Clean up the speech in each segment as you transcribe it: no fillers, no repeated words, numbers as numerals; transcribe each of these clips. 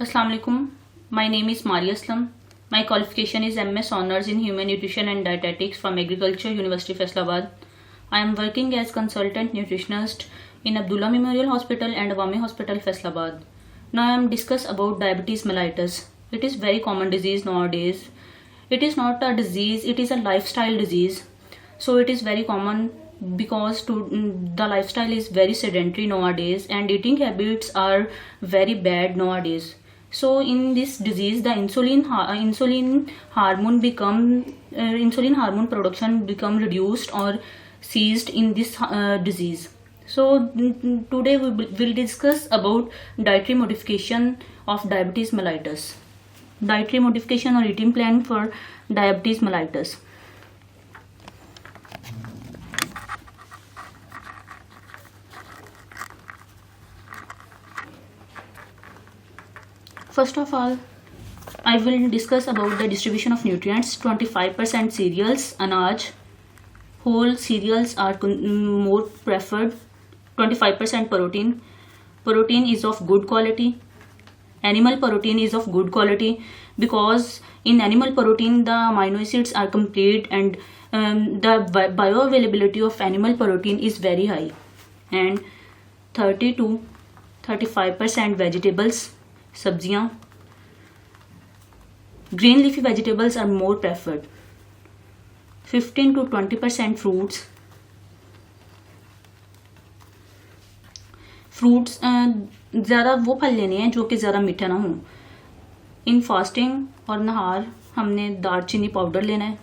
Assalamu alaikum. My name is Maria Aslam. My qualification is MS Honors in Human Nutrition and Dietetics from Agriculture University Faisalabad. I am working as consultant nutritionist in Abdullah Memorial Hospital and Awami Hospital Faisalabad. Now I am discuss about diabetes mellitus. It is very common disease nowadays. It is not a disease, it is a lifestyle disease. So it is very common because the lifestyle is very sedentary nowadays and eating habits are very bad nowadays. So in this disease the insulin hormone production become reduced or ceased in this disease. So today will discuss about dietary modification of diabetes mellitus. Dietary modification or eating plan for diabetes mellitus. First of all, I will discuss about the distribution of nutrients. 25% cereals, anaj, whole cereals are more preferred. 25% protein. Protein is of good quality. Animal protein is of good quality because in animal protein the amino acids are complete and the bioavailability of animal protein is very high. And 30 to 35% vegetables, सब्जियां, green leafy vegetables are more preferred. 15 to 20% fruits. Fruits ज़्यादा वो फल लेने हैं जो कि ज़्यादा मीठा ना हो. इन फास्टिंग और नहार हमने दालचीनी पाउडर लेना है.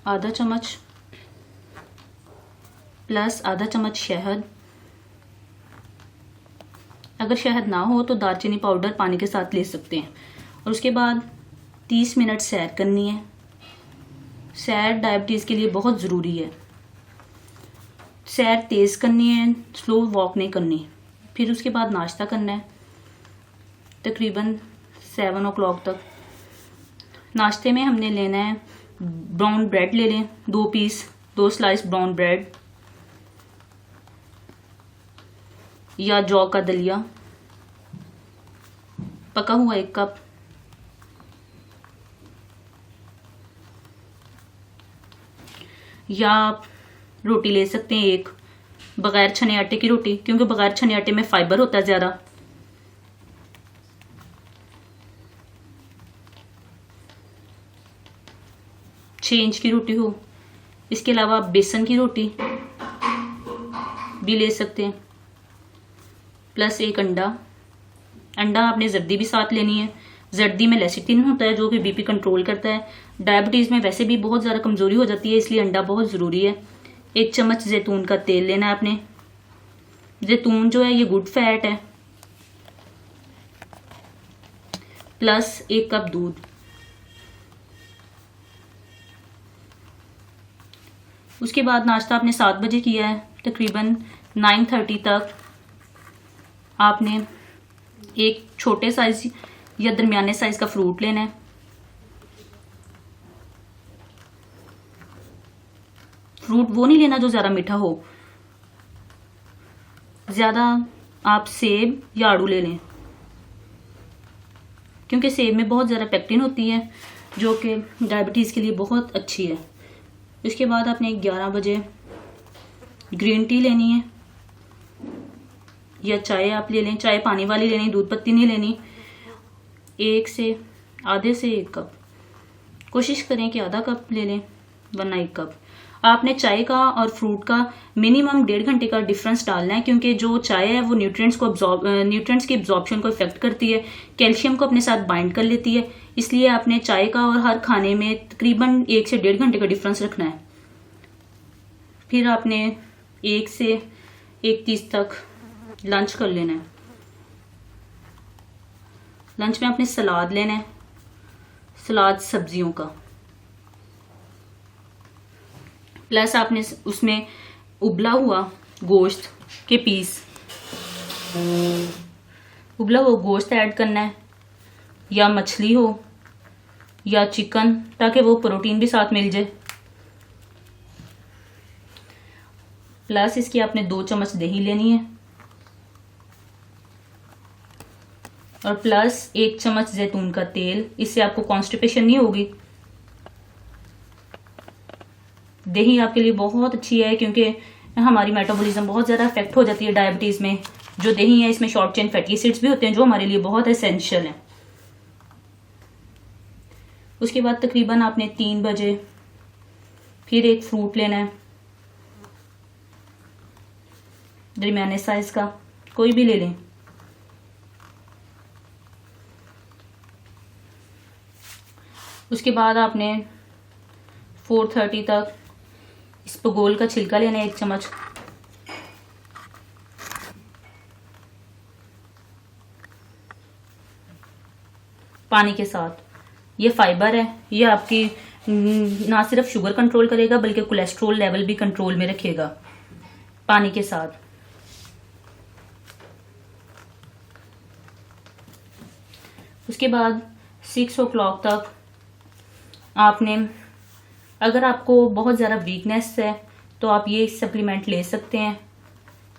आधा चम्मच प्लस आधा चम्मच शहद. अगर शहद ना हो तो दालचीनी पाउडर पानी के साथ ले सकते हैं. और उसके बाद 30 मिनट सैर करनी है. सैर डायबिटीज़ के लिए बहुत ज़रूरी है. सैर तेज़ करनी है, स्लो वॉक नहीं करनी. फिर उसके बाद नाश्ता करना है तकरीबन 7 o'clock तक. नाश्ते में हमने लेना है ब्राउन ब्रेड ले लें, 2 पीस, 2 स्लाइस ब्राउन ब्रेड या जौ का दलिया पका हुआ 1 कप. या आप रोटी ले सकते हैं 1 बगैर छने आटे की रोटी, क्योंकि बगैर छने आटे में फाइबर होता है ज़्यादा. छः इंच की रोटी हो. इसके अलावा आप बेसन की रोटी भी ले सकते हैं. प्लस 1 अंडा. अंडा आपने जर्दी भी साथ लेनी है. जर्दी में लेसिटिन होता है जो कि बीपी कंट्रोल करता है. डायबिटीज़ में वैसे भी बहुत ज़्यादा कमज़ोरी हो जाती है, इसलिए अंडा बहुत ज़रूरी है. 1 चम्मच जैतून का तेल लेना है आपने. जैतून जो है ये गुड फैट है. प्लस 1 कप दूध. उसके बाद नाश्ता आपने 7 बजे किया है, तकरीबन 9:30 तक आपने एक छोटे साइज या दरमियाने साइज का फ्रूट लेना है. फ्रूट वो नहीं लेना जो ज़्यादा मीठा हो. ज़्यादा आप सेब या आड़ू ले लें, क्योंकि सेब में बहुत ज़्यादा पेक्टिन होती है जो कि डायबिटीज़ के लिए बहुत अच्छी है. उसके बाद आपने 11 बजे ग्रीन टी लेनी है या चाय आप ले लें. चाय पानी वाली लेनी, दूध पत्ती नहीं लेनी. 1 से आधे से 1 कप. कोशिश करें कि आधा कप ले लें वरना 1 कप. आपने चाय का और फ्रूट का मिनिमम 1.5 घंटे का डिफरेंस डालना है, क्योंकि जो चाय है वो न्यूट्रिएंट्स की एब्जॉर्प्शन को इफेक्ट करती है, कैल्शियम को अपने साथ बाइंड कर लेती है. इसलिए आपने चाय का और हर खाने में तकरीबन 1 से 1.5 घंटे का डिफरेंस रखना है. फिर आपने 1 से 1:30 तक लंच कर लेना है. लंच में आपने सलाद लेना है, सलाद सब्जियों का. प्लस आपने उसमें उबला हुआ गोश्त के पीस, उबला हुआ गोश्त ऐड करना है, या मछली हो या चिकन, ताकि वो प्रोटीन भी साथ मिल जाए. प्लस इसकी आपने 2 चम्मच दही लेनी है और प्लस 1 चम्मच जैतून का तेल। इससे आपको कॉन्स्टिपेशन नहीं होगी। दही आपके लिए बहुत अच्छी है क्योंकि हमारी मेटाबॉलिज्म बहुत ज़्यादा अफेक्ट हो जाती है डायबिटीज़ में। जो दही है इसमें शॉर्ट चेन फैटी एसिड्स भी होते हैं जो हमारे लिए बहुत एसेंशियल हैं। उसके बाद तकरीबन आपने 3 बजे फिर एक फ्रूट लेना है, दरमियाने साइज का कोई भी ले लें। उसके बाद आपने 4:30 तक इस पगोल का छिलका लेना है 1 चम्मच। पानी के साथ। ये फाइबर है, ये आपकी ना सिर्फ शुगर कंट्रोल करेगा बल्कि कोलेस्ट्रॉल लेवल भी कंट्रोल में रखेगा पानी के साथ। उसके बाद 6 o'clock तक आपने, अगर आपको बहुत ज़्यादा वीकनेस है तो आप ये सप्लीमेंट ले सकते हैं,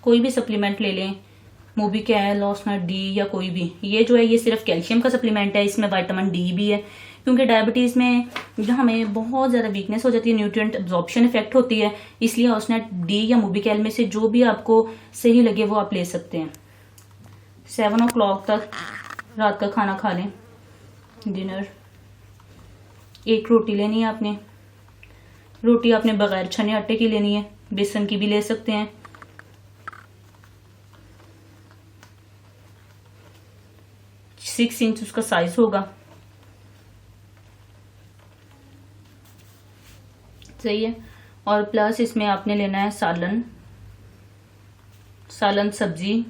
कोई भी सप्लीमेंट ले लें, मोबिकैल, लॉसनट डी या कोई भी। ये जो है ये सिर्फ कैल्शियम का सप्लीमेंट है, इसमें विटामिन डी भी है क्योंकि डायबिटीज़ में जो हमें बहुत ज़्यादा वीकनेस हो जाती है, न्यूट्रिएंट एब्जॉर्प्शन इफेक्ट होती है, इसलिए लॉसनट डी या मोबिकैल में से जो भी आपको सही लगे वो आप ले सकते हैं। 7 o'clock तक रात का खाना खा लें, डिनर। 1 रोटी लेनी है आपने। रोटी आपने बगैर छने आटे की लेनी है, बेसन की भी ले सकते हैं। 6 इंच उसका साइज होगा, सही है। और प्लस इसमें आपने लेना है सालन सब्जी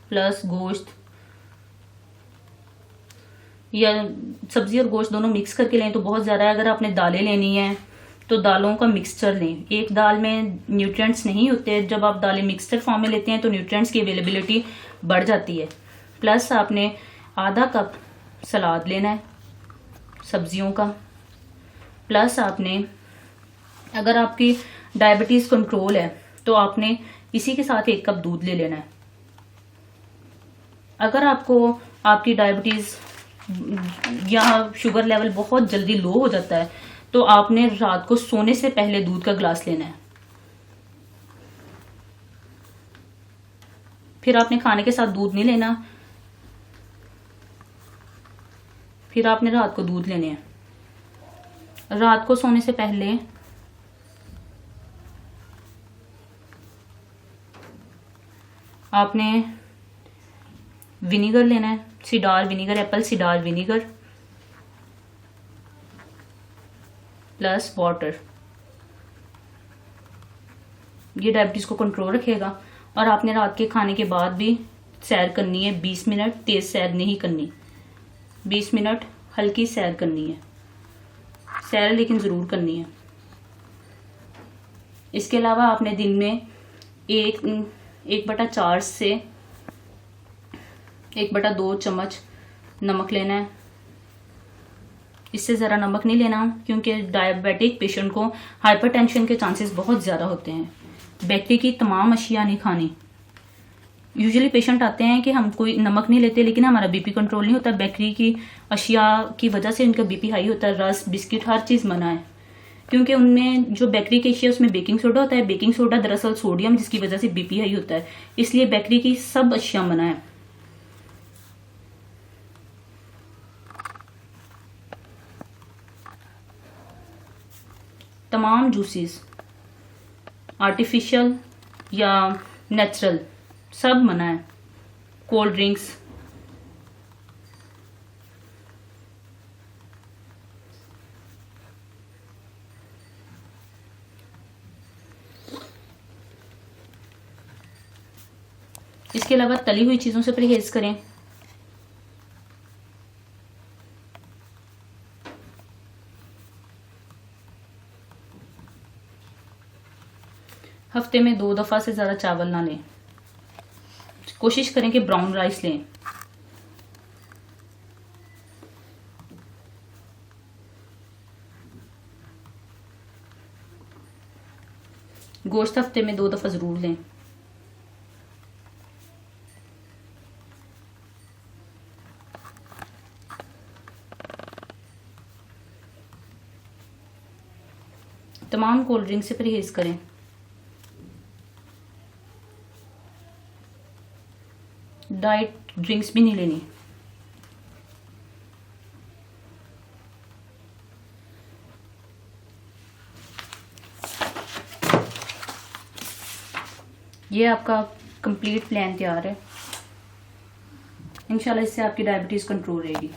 प्लस गोश्त, या सब्जी और गोश्त दोनों मिक्स करके लें तो बहुत ज़्यादा है। अगर आपने दालें लेनी है तो दालों का मिक्सचर लें। एक दाल में न्यूट्रिएंट्स नहीं होते, जब आप दालें मिक्सचर फॉर्म में लेते हैं तो न्यूट्रिएंट्स की अवेलेबिलिटी बढ़ जाती है। प्लस आपने आधा कप सलाद लेना है सब्जियों का। प्लस आपने, अगर आपकी डायबिटीज़ कंट्रोल है तो आपने इसी के साथ 1 कप दूध ले लेना है। अगर आपको आपकी डायबिटीज़ या शुगर लेवल बहुत जल्दी लो हो जाता है तो आपने रात को सोने से पहले दूध का ग्लास लेना है। फिर आपने खाने के साथ दूध नहीं लेना, फिर आपने रात को दूध लेने हैं। रात को सोने से पहले आपने विनीगर लेना है, cider vinegar, Apple cider vinegar plus water. ये डायबिटीज को कंट्रोल रखेगा। और आपने रात के खाने के बाद भी सैर करनी है 20 मिनट, तेज सैर नहीं करनी, 20 मिनट हल्की सैर करनी है, सैर लेकिन जरूर करनी है। इसके अलावा आपने दिन में 1/4 से 1/2 चम्मच नमक लेना है। इससे ज़रा नमक नहीं लेना क्योंकि डायबिटिक पेशेंट को हाइपरटेंशन के चांसेस बहुत ज़्यादा होते हैं। बेकरी की तमाम अशिया नहीं खानी। यूजुअली पेशेंट आते हैं कि हम कोई नमक नहीं लेते लेकिन हमारा बीपी कंट्रोल नहीं होता। बेकरी की अशिया की वजह से इनका बीपी हाई होता है। रस, बिस्किट, हर चीज़ मना है क्योंकि उनमें जो बेकरी की अशिया उसमें बेकिंग सोडा होता है। बेकिंग सोडा दरअसल सोडियम, जिसकी वजह से बीपी हाई होता है। इसलिए बेकरी की सब अशिया मना है। तमाम जूसेस, आर्टिफिशियल या नेचुरल, सब मना है। कोल्ड ड्रिंक्स, इसके अलावा तली हुई चीज़ों से परहेज करें। हफ्ते में 2 दफ़ा से ज़्यादा चावल ना लें। कोशिश करें कि ब्राउन राइस लें। गोश्त हफ्ते में 2 दफ़ा ज़रूर लें। तमाम कोल्ड ड्रिंक से परहेज़ करें। डाइट ड्रिंक्स भी नहीं लेनी। ये आपका कंप्लीट प्लान तैयार है। इंशाल्लाह इससे आपकी डायबिटीज़ कंट्रोल रहेगी।